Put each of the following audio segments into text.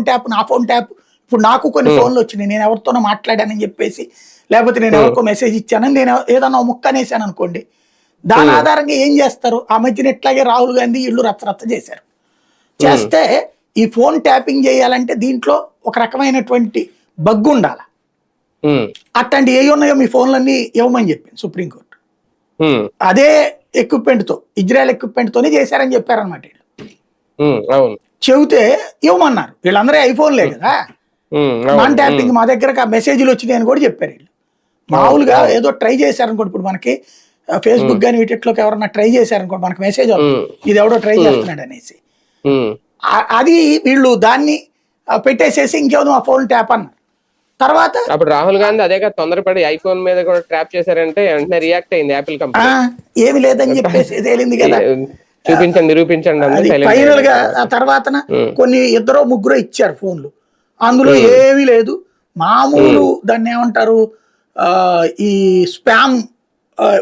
Tap నా phone tap ఇప్పుడు నాకు కొన్ని ఫోన్లు వచ్చినాయి, నేను ఎవరితోనో మాట్లాడానని చెప్పేసి, లేకపోతే నేను ఎవరికో మెసేజ్ ఇచ్చానని నేను ఏదన్నా ముక్క అనేసాను అనుకోండి, దాని ఆధారంగా ఏం చేస్తారు? ఆ మధ్యన ఎట్లాగే రాహుల్ గాంధీ ఇల్లు రచ్చరచ్చ చేశారు. చేస్తే ఈ ఫోన్ ట్యాపింగ్ చేయాలంటే దీంట్లో ఒక రకమైనటువంటి బగ్గు ఉండాలి. అట్లాంటి ఏ ఉన్నాయో మీ ఫోన్లన్నీ ఇవ్వమని చెప్పింది సుప్రీంకోర్టు. అదే ఎక్విప్మెంట్ తో, ఇజ్రాయెల్ ఎక్విప్మెంట్ తోనే చేశారని చెప్పారనమాట వీళ్ళు. చెబితే ఇవ్వమన్నారు. వీళ్ళందరూ ఐఫోన్లే కదా, నాన్ ట్యాపింగ్ మా దగ్గర మెసేజ్లు వచ్చినాయి అని కూడా చెప్పారు వీళ్ళు. మామూలుగా ఏదో ట్రై చేశారనుకోండి, ఇప్పుడు మనకి ఫేస్బుక్ కానీ వీటిలోకి ఎవరన్నా ట్రై చేశారనుకోండి, మనకి మెసేజ్ అవుతుంది ఇది ఎవడో ట్రై చేస్తున్నాడు అనేసి. అది వీళ్ళు దాన్ని పెట్టేసేసి ఇంకేదో మా ఫోన్ ట్యాప్ అన్నారు. తర్వాత అప్పుడు రాహుల్ గాంధీ అదే తొందరపడి ఐఫోన్ మీద కూడా ట్రాప్ చేశారంటే వెంటనే రియాక్ట్ అయింది యాపిల్ కంపెనీ. ఏమి లేదని చెప్పేసి తేలింది కదా, చూపించండి నిరూపించండి. ఫైనల్ గా ఆ తర్వాత కొన్ని ఇద్దరో ముగ్గురో ఇచ్చారు ఫోన్లు, అందులో ఏమీ లేదు, మామూలు దాన్ని ఏమంటారు ఈ స్పామ్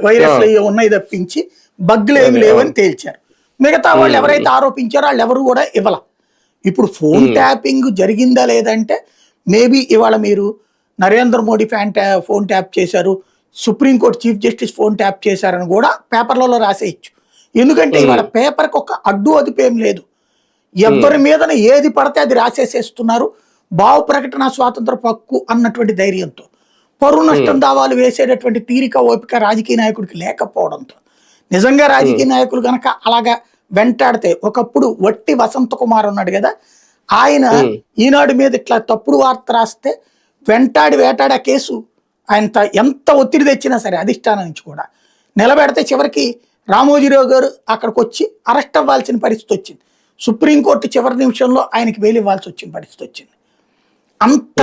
వైరస్లు ఉన్నాయి తప్పించి బగ్గులు ఏమి లేవని తేల్చారు. మిగతా వాళ్ళు ఎవరైతే ఆరోపించారో వాళ్ళు ఎవరు కూడా ఇవ్వాల. ఇప్పుడు ఫోన్ ట్యాపింగ్ జరిగిందా లేదంటే మేబీ ఇవాళ మీరు నరేంద్ర మోడీ ఫోన్ ట్యాప్ చేశారు, supreme court chief justice phone tap చేశారని కూడా పేపర్లలో రాసేయచ్చు. ఎందుకంటే ఇవాళ పేపర్కి ఒక అడ్డు అదుపేం లేదు, ఎవరి మీదన ఏది పడితే అది రాసేసేస్తున్నారు. భావ ప్రకటన స్వాతంత్ర హక్కు అన్నటువంటి ధైర్యంతో పరువు నష్టం దావాలు వేసేటటువంటి తీరిక ఓపిక రాజకీయ నాయకుడికి లేకపోవడంతో, నిజంగా రాజకీయ నాయకులు గనక అలాగా వెంటాడితే, ఒకప్పుడు వట్టి వసంత కుమార్ ఉన్నాడు కదా, ఆయన ఈనాడు మీద ఇట్లా తప్పుడు వార్త రాస్తే వెంటాడి వేటాడే కేసు ఆయన ఎంత ఒత్తిడి తెచ్చినా సరే అధిష్టానం నుంచి కూడా నిలబెడితే చివరికి రామోజీరావు గారు అక్కడికి వచ్చి అరెస్ట్ అవ్వాల్సిన పరిస్థితి వచ్చింది. సుప్రీంకోర్టు చివరి నిమిషంలో ఆయనకి బెయిల్ ఇవ్వాల్సి వచ్చిన పరిస్థితి వచ్చింది. అంత